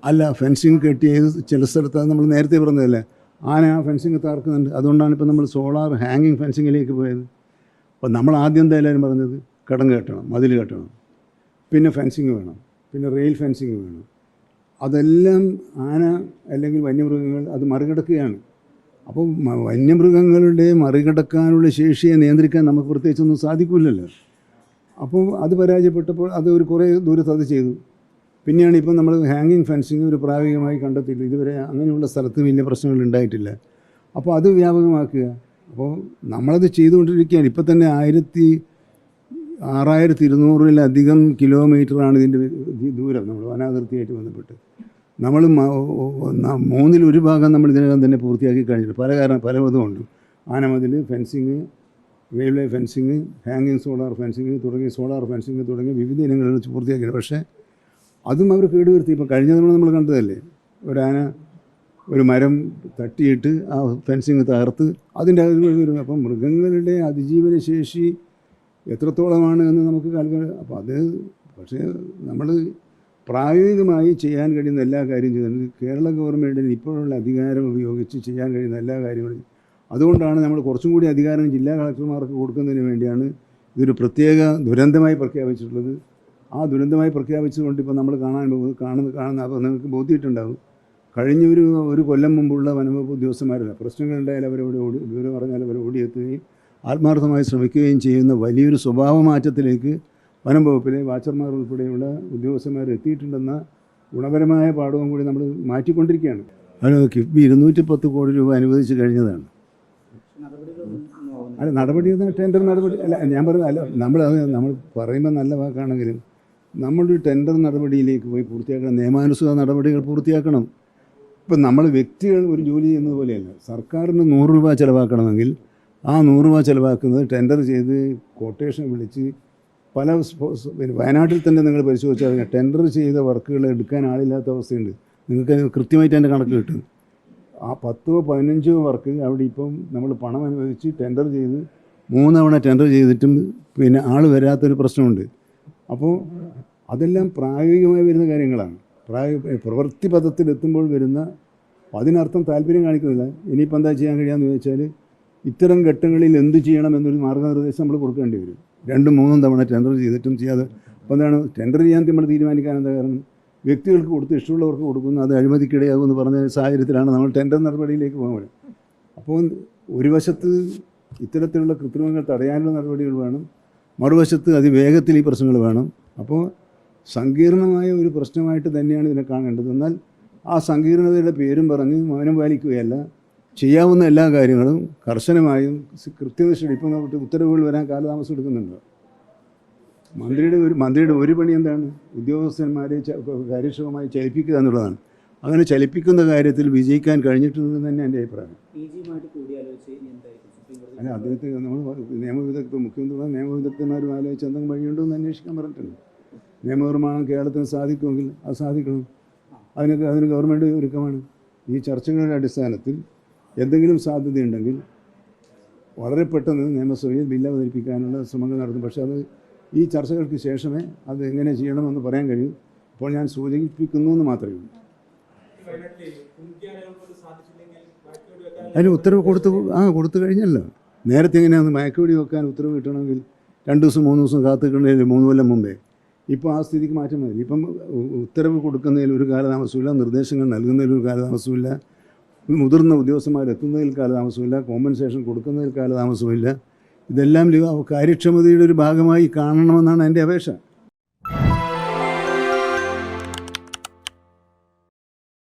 അല്ല, ഫെൻസിങ് കെട്ടിയത് ചില സ്ഥലത്ത് നമ്മൾ നേരത്തെ പറഞ്ഞതല്ലേ, ആന ആ ഫെൻസിങ് തകർക്കുന്നുണ്ട്. അതുകൊണ്ടാണ് ഇപ്പോൾ നമ്മൾ സോളാർ ഹാങ്ങിങ് ഫെൻസിങ്ങിലേക്ക് പോയത്. അപ്പോൾ നമ്മൾ ആദ്യം എന്താ എല്ലാവരും പറഞ്ഞത്, കിടങ്ങ് കെട്ടണം, മതിൽ കെട്ടണം, പിന്നെ ഫെൻസിങ് വേണം, പിന്നെ റെയിൽ ഫെൻസിങ് വേണം. അതെല്ലാം ആന അല്ലെങ്കിൽ വന്യമൃഗങ്ങൾ അത് മറികടക്കുകയാണ്. അപ്പോൾ വന്യമൃഗങ്ങളുടെ മറികടക്കാനുള്ള ശേഷിയെ നിയന്ത്രിക്കാൻ നമുക്ക് പ്രത്യേകിച്ചൊന്നും സാധിക്കില്ലല്ലോ. അപ്പോൾ അത് പരാജയപ്പെട്ടപ്പോൾ അത് ഒരു കുറേ ദൂരത്ത് അത് ചെയ്തു. പിന്നെയാണ് ഇപ്പം നമ്മൾ ഹാങ്ങിങ് ഫെൻസിങ് ഒരു പ്രായോഗികമായി കണ്ടെത്തിയില്ല. ഇതുവരെ അങ്ങനെയുള്ള സ്ഥലത്ത് വലിയ പ്രശ്നങ്ങൾ ഉണ്ടായിട്ടില്ല. അപ്പോൾ അത് വ്യാപകമാക്കുക. അപ്പോൾ നമ്മളത് ചെയ്തുകൊണ്ടിരിക്കുകയാണ്. ഇപ്പം തന്നെ 6200-ലധികം കിലോമീറ്ററാണ് ഇതിൻ്റെ ദൂരം നമ്മൾ വനാതിർത്തിയായിട്ട് ബന്ധപ്പെട്ട്. നമ്മൾ 1/3 ഭാഗം നമ്മൾ ഇതിനകം തന്നെ പൂർത്തിയാക്കി കഴിഞ്ഞിട്ട് പലതുമുണ്ട്. ആനമതിൽ, ഫെൻസിങ്, റെയിൽവേ ഫെൻസിങ്, ഹാങ്ങിങ് സോളാർ ഫെൻസിങ് സോളാർ ഫെൻസിങ് തുടങ്ങിയ വിവിധ ഇനങ്ങളിൽ വെച്ച് പൂർത്തിയാക്കിയത്. പക്ഷേ അതും അവർ കേടുവരുത്തി. ഇപ്പോൾ കഴിഞ്ഞ തവണ നമ്മൾ കണ്ടതല്ലേ, ഒരാന ഒരു മരം തട്ടിയിട്ട് ആ ഫെൻസിങ് തകർത്ത് അതിൻ്റെ വരും. അപ്പം മൃഗങ്ങളുടെ അതിജീവന ശേഷി എത്രത്തോളമാണ് എന്ന് നമുക്ക് അപ്പോൾ അത് പക്ഷേ നമ്മൾ പ്രായോഗികമായി ചെയ്യാൻ കഴിയുന്ന എല്ലാ കാര്യം ചെയ്യുന്നത് കേരള ഗവൺമെൻറ്റിന് ഇപ്പോഴുള്ള അധികാരം ഉപയോഗിച്ച് ചെയ്യാൻ കഴിയുന്ന എല്ലാ കാര്യങ്ങളും. അതുകൊണ്ടാണ് നമ്മൾ കുറച്ചും കൂടി അധികാരം ജില്ലാ കളക്ടർമാർക്ക് കൊടുക്കുന്നതിന് വേണ്ടിയാണ് ഇതൊരു പ്രത്യേക ദുരന്തമായി പ്രഖ്യാപിച്ചിട്ടുള്ളത്. ആ ദുരന്തമായി പ്രഖ്യാപിച്ചുകൊണ്ട് ഇപ്പോൾ നമ്മൾ കാണുന്ന അപ്പോൾ നിങ്ങൾക്ക് ബോധ്യമായിട്ടുണ്ടാകും. കഴിഞ്ഞ ഒരു കൊല്ലം മുമ്പുള്ള വനംവകുപ്പ് ഉദ്യോഗസ്ഥന്മാരല്ല, പ്രശ്നങ്ങളുണ്ടായാൽ അവരോട് വിവരം പറഞ്ഞാൽ അവർ ഓടിയെത്തുകയും ആത്മാർത്ഥമായി ശ്രമിക്കുകയും ചെയ്യുന്ന വലിയൊരു സ്വഭാവ മാറ്റത്തിലേക്ക് വനം വകുപ്പിലെ വാച്ചർമാർ ഉൾപ്പെടെയുള്ള ഉദ്യോഗസ്ഥന്മാർ എത്തിയിട്ടുണ്ടെന്ന ഗുണപരമായ പാഠവും കൂടി നമ്മൾ മാറ്റിക്കൊണ്ടിരിക്കുകയാണ്. അത് കിഫ്ബി 210 കോടി രൂപ അനുവദിച്ച് കഴിഞ്ഞതാണ്. അല്ല, നടപടി ടെൻഡർ നടപടി അല്ല, ഞാൻ പറയുന്നത് അല്ല, നമ്മൾ പറയുമ്പോൾ നല്ല വാക്കാണെങ്കിലും നമ്മളൊരു ടെൻഡർ നടപടിയിലേക്ക് പോയി പൂർത്തിയാക്കണം, നിയമാനുസൃത നടപടികൾ പൂർത്തിയാക്കണം. ഇപ്പം നമ്മൾ വ്യക്തികൾ ഒരു ജോലി ചെയ്യുന്നത് പോലെയല്ല. സർക്കാരിന് 100 രൂപ ചിലവാക്കണമെങ്കിൽ ആ 100 രൂപ ചിലവാക്കുന്നത് ടെൻഡർ ചെയ്ത് കൊട്ടേഷൻ വിളിച്ച് പിന്നെ വയനാട്ടിൽ തന്നെ നിങ്ങൾ പരിശോധിച്ചാൽ ടെൻഡർ ചെയ്ത വർക്കുകൾ എടുക്കാൻ ആളില്ലാത്ത അവസ്ഥയുണ്ട്. നിങ്ങൾക്ക് കൃത്യമായിട്ട് അതിൻ്റെ കണക്ക് കിട്ടും. ആ 10-15 വർക്ക് അവിടെ ഇപ്പം നമ്മൾ പണം അനുവദിച്ച് ടെൻഡർ ചെയ്ത് 3 തവണ ടെൻഡർ ചെയ്തിട്ടും പിന്നെ ആൾ വരാത്തൊരു പ്രശ്നമുണ്ട്. അപ്പോൾ അതെല്ലാം പ്രായോഗികമായി വരുന്ന കാര്യങ്ങളാണ്. പ്രവൃത്തി പദത്തിലെത്തുമ്പോൾ വരുന്ന, അതിനർത്ഥം താല്പര്യം കാണിക്കുന്നില്ല. ഇനിയിപ്പോൾ എന്താ ചെയ്യാൻ കഴിയാമെന്ന് ചോദിച്ചാൽ ഇത്തരം ഘട്ടങ്ങളിൽ എന്ത് ചെയ്യണം എന്നൊരു മാർഗ്ഗനിർദ്ദേശം നമ്മൾ കൊടുക്കേണ്ടി വരും. 2-3 തവണ ടെൻഡർ ചെയ്തിട്ടും ചെയ്യാതെ. അപ്പോൾ എന്താണ് ടെൻഡർ ചെയ്യാൻ നമ്മൾ തീരുമാനിക്കാൻ എന്താ കാരണം, വ്യക്തികൾക്ക് കൊടുത്ത് ഇഷ്ടമുള്ളവർക്ക് കൊടുക്കുന്നു, അത് അഴിമതിക്കിടയാകുമെന്ന് പറഞ്ഞ സാഹചര്യത്തിലാണ് നമ്മൾ ടെൻഡർ നടപടിയിലേക്ക് പോകുന്നത്. അപ്പോൾ ഒരു വശത്ത് ഇത്തരത്തിലുള്ള കൃത്രിമങ്ങൾ തടയാനുള്ള നടപടികൾ വേണം, മറുവശത്ത് അതിവേഗത്തിൽ ഈ പ്രശ്നങ്ങൾ വേണം. അപ്പോൾ സങ്കീർണമായ ഒരു പ്രശ്നമായിട്ട് തന്നെയാണ് ഇതിനെ കാണേണ്ടത്. എന്നാൽ ആ സങ്കീർണതയുടെ പേരും പറഞ്ഞ് മൗനം പാലിക്കുകയല്ല, ചെയ്യാവുന്ന എല്ലാ കാര്യങ്ങളും കർശനമായും കൃത്യനിഷ്ഠ. ഇപ്പം നമുക്ക് ഉത്തരവുകൾ വരാൻ കാലതാമസം എടുക്കുന്നുണ്ട്. മന്ത്രിയുടെ ഒരു പണി എന്താണ്, ഉദ്യോഗസ്ഥന്മാരെ കാര്യക്ഷമമായി ചലിപ്പിക്കുക എന്നുള്ളതാണ്. അങ്ങനെ ചലിപ്പിക്കുന്ന കാര്യത്തിൽ വിജയിക്കാൻ കഴിഞ്ഞിട്ടുണ്ടെന്ന് തന്നെ എൻ്റെ അഭിപ്രായം. അല്ല, അദ്ദേഹത്തെ നമ്മൾ മുഖ്യമന്ത്രി നിയമവിദഗ്ധന്മാരും ആലോചിച്ച് എന്തെങ്കിലും വഴിയുണ്ടോ എന്ന് അന്വേഷിക്കാൻ പറഞ്ഞിട്ടുണ്ട്. നിയമനിർമ്മാണം കേരളത്തിന് സാധിക്കുമെങ്കിൽ അത് സാധിക്കണം. അതിന് ഗവൺമെൻറ് ഒരുക്കമാണ്. ഈ ചർച്ചകളുടെ അടിസ്ഥാനത്തിൽ എന്തെങ്കിലും സാധ്യതയുണ്ടെങ്കിൽ വളരെ പെട്ടെന്ന് നിയമസഭയിൽ ബില്ല് അവതരിപ്പിക്കാനുള്ള ശ്രമങ്ങൾ നടത്തും. പക്ഷേ അത് ഈ ചർച്ചകൾക്ക് ശേഷമേ അത് എങ്ങനെ ചെയ്യണമെന്ന് പറയാൻ കഴിയും. ഇപ്പോൾ ഞാൻ സൂചിപ്പിക്കുന്നു എന്ന് മാത്രമേ ഉള്ളൂ. അതിന് ഉത്തരവ് കൊടുത്തു കഴിഞ്ഞല്ലോ. നേരത്തെ എങ്ങനെയാണ് മയക്കുവെടി വെക്കാൻ ഉത്തരവ് കിട്ടണമെങ്കിൽ 2 ദിവസം 3 ദിവസം കാത്തിട്ടുണ്ടെങ്കിൽ 3 കൊല്ലം മുമ്പേ. ഇപ്പോൾ ആ സ്ഥിതിക്ക് മാറ്റം മതി. ഇപ്പം ഉത്തരവ് കൊടുക്കുന്നതിൽ ഒരു കാലതാമസമില്ല, നിർദ്ദേശങ്ങൾ നൽകുന്നതിൽ ഒരു കാലതാമസമില്ല, മുതിർന്ന ഉദ്യോഗസ്ഥന്മാരെത്തുന്നതിൽ കാലതാമസമില്ല, കോമ്പൻസേഷൻ കൊടുക്കുന്നതിൽ കാലതാമസമില്ല. ഇതെല്ലാം കാര്യക്ഷമതയുടെ ഒരു ഭാഗമായി കാണണമെന്നാണ് എൻ്റെ അപേക്ഷ.